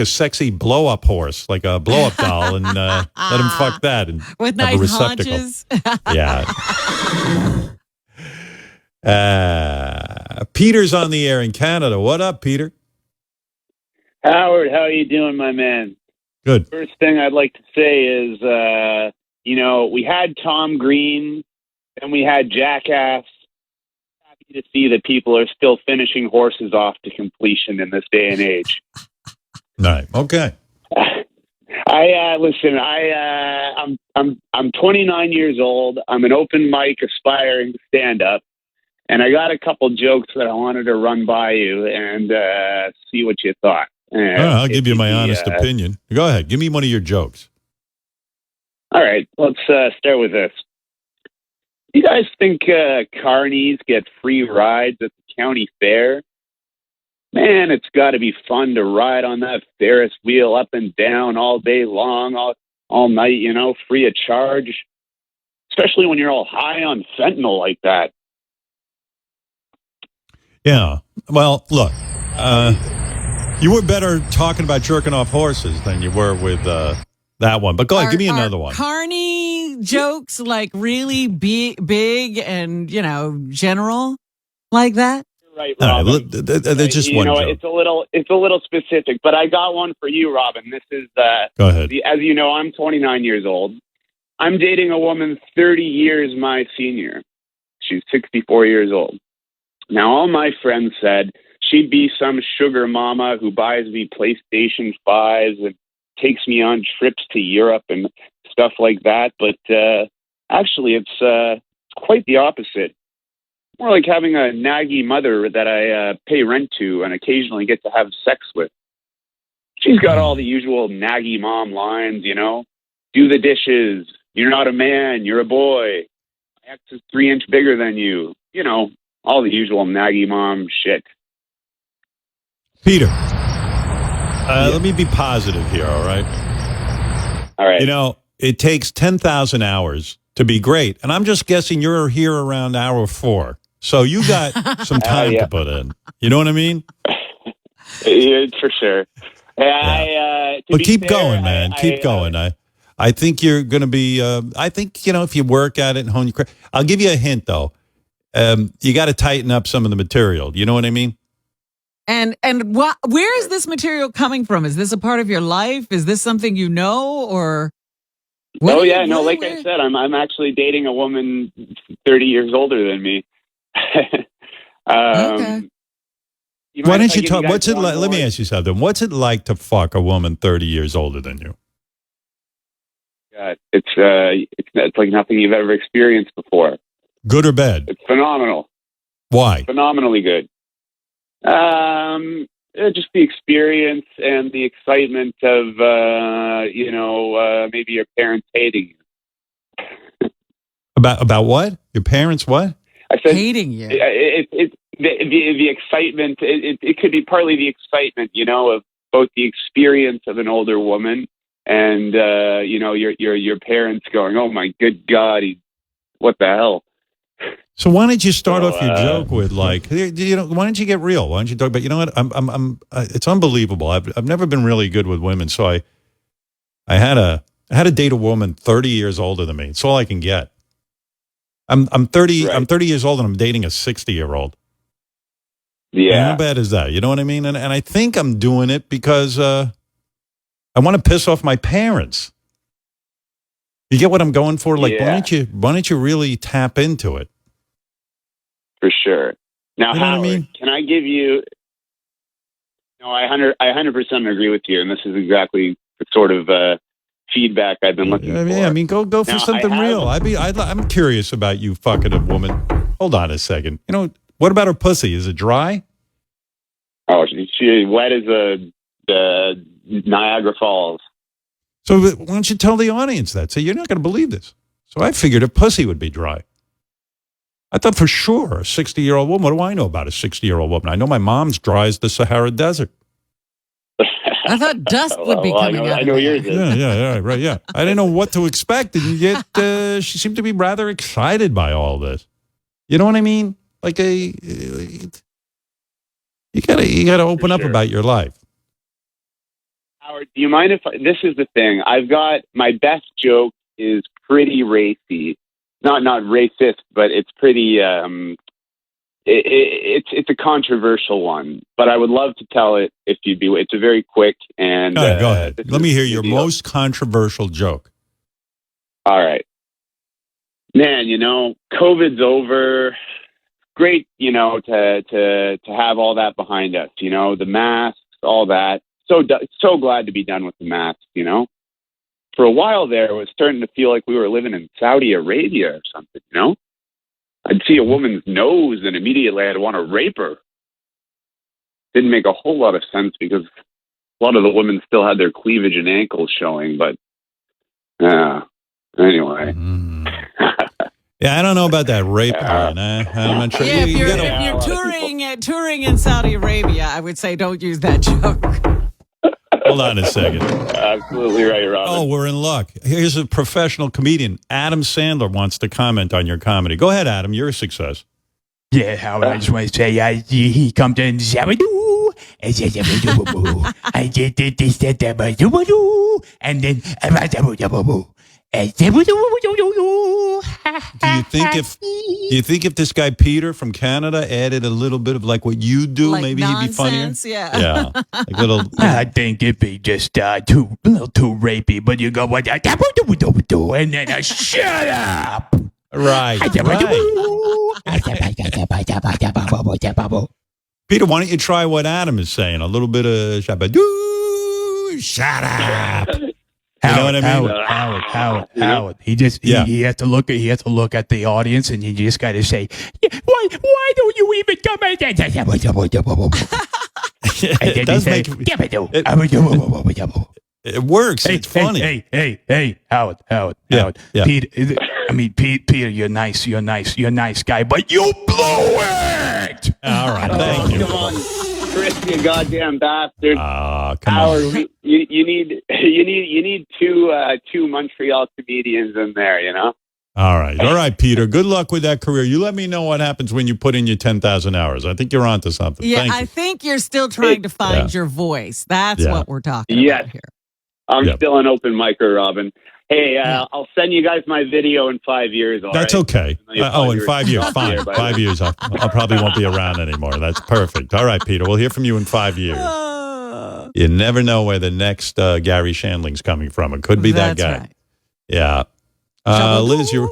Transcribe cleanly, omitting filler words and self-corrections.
a sexy blow-up horse, like a blow-up doll, and let him fuck that and with have a nice receptacle. haunches. Yeah. Peter's on the air in Canada. What up, Peter? Howard, how are you doing, my man? Good. First thing I'd like to say is, we had Tom Green and we had Jackass. Happy to see that people are still finishing horses off to completion in this day and age. Right. Okay. I'm 29 years old. I'm an open mic aspiring stand-up, and I got a couple jokes that I wanted to run by you and see what you thought. I'll give you my honest opinion. Go ahead. Give me one of your jokes. All right. Let's start with this. You guys think carnies get free rides at the county fair? Man, it's got to be fun to ride on that Ferris wheel up and down all day long, all night, free of charge. Especially when you're all high on fentanyl like that. Yeah. Well, look, you were better talking about jerking off horses than you were with that one. But go ahead, give me another one. Carny jokes like really big and, general like that? Right, Robin. They're just one joke. It's a little specific, but I got one for you, Robin. This is go ahead. As you know, I'm 29 years old. I'm dating a woman 30 years my senior. She's 64 years old. Now, all my friends said she'd be some sugar mama who buys me PlayStation 5s and takes me on trips to Europe and stuff like that. But actually, it's quite the opposite. More like having a naggy mother that I pay rent to and occasionally get to have sex with. She's got all the usual naggy mom lines, do the dishes, you're not a man, you're a boy, my ex is 3 inches bigger than you, all the usual naggy mom shit. Peter, let me be positive here, all right? All right. It takes 10,000 hours to be great, and I'm just guessing you're here around hour 4. So you got some time to put in. You know what I mean? Yeah, for sure. But keep going, man. Keep going. I think you're going to be, I think, if you work at it and hone your craft. I'll give you a hint, though. You got to tighten up some of the material. You know what I mean? And where is this material coming from? Is this a part of your life? Is this something you know, or? Like I said, I'm actually dating a woman 30 years older than me. Okay. Why don't you talk? What's it like? Let me ask you something. What's it like to fuck a woman 30 years older than you? God, it's like nothing you've ever experienced before. Good or bad? It's phenomenal. Why? Phenomenally good. Just the experience and the excitement of maybe your parents hating you. About what? Your parents what? I said hating you. It's the excitement. It could be partly the excitement, of both the experience of an older woman and your parents going, "Oh my good God, what the hell." So why don't you start off your joke with why don't you get real? Why don't you talk about, what? I'm it's unbelievable. I've never been really good with women, so I had to date a woman 30 years older than me. It's all I can get. I'm 30. Right. I'm 30 years old and I'm dating a 60-year-old. Yeah. How bad is that? You know what I mean? And I think I'm doing it because I want to piss off my parents. You get what I'm going for? Like, why don't you really tap into it? For sure. Now, you know Howard, what I mean? Can I give you? No, I 100% agree with you, and this is exactly the sort of feedback I've been looking for. Yeah, I mean, go for something real. I'm curious about you fucking a woman. Hold on a second. What about her pussy? Is it dry? Oh, she wet as the Niagara Falls. So why don't you tell the audience that? Say, you're not going to believe this. So I figured her pussy would be dry. I thought for sure a 60-year-old woman. What do I know about a 60-year-old woman? I know my mom's dry as the Sahara Desert. I thought dust would be coming out. I know yours is. Yeah. I didn't know what to expect, and yet she seemed to be rather excited by all this. You know what I mean? Like you gotta open up about your life. Howard, do you mind if this is the thing? I've got my best joke is pretty racy, not racist, but it's pretty. It's a controversial one, but I would love to tell it if you'd be. It's a very quick and. All right, go ahead. Let me hear your most controversial joke. All right, man. COVID's over. Great, to have all that behind us. The masks, all that. So glad to be done with the masks. For a while there, it was starting to feel like we were living in Saudi Arabia or something. I'd see a woman's nose and immediately I'd want to rape her. Didn't make a whole lot of sense because a lot of the women still had their cleavage and ankles showing. But anyway. Yeah, I don't know about that rape line. I'm not sure. Yeah, if you're touring in Saudi Arabia, I would say don't use that joke. Hold on a second. Absolutely right, Robin. Oh, we're in luck. Here's a professional comedian. Adam Sandler wants to comment on your comedy. Go ahead, Adam. You're a success. Yeah, Howard, I just want to say, he comes in, Zabadoo, I did this, and then, do you think if this guy Peter from Canada added a little bit of like what you do, like maybe nonsense, he'd be funnier? Yeah. Like little. I think it'd be just a little too rapey, but you go, and then shut up. Right. Peter, why don't you try what Adam is saying? A little bit of shabadoo, shut up. You know what I mean? Howard. He has to look at the audience, and you just got to say, why don't you even come in there? It does make it works. It's funny. Hey, Howard. Yeah. Peter, Peter, you're nice guy, but you blew it. All right, thank you. Come on, Chris, you goddamn bastard. Come Howard, on. you need two Montreal comedians in there, All right, Peter. Good luck with that career. You let me know what happens when you put in your 10,000 hours. I think you're onto something. Yeah, Thank you. I think you're still trying to find your voice. That's what we're talking about here. I'm still an open micer, Robin. Hey, I'll send you guys my video in 5 years. That's okay. In 5 years, fine. 5 years, I probably won't be around anymore. That's perfect. All right, Peter. We'll hear from you in 5 years. You never know where the next Gary Shandling's coming from. It could be that guy. Right. Yeah. Liz, you're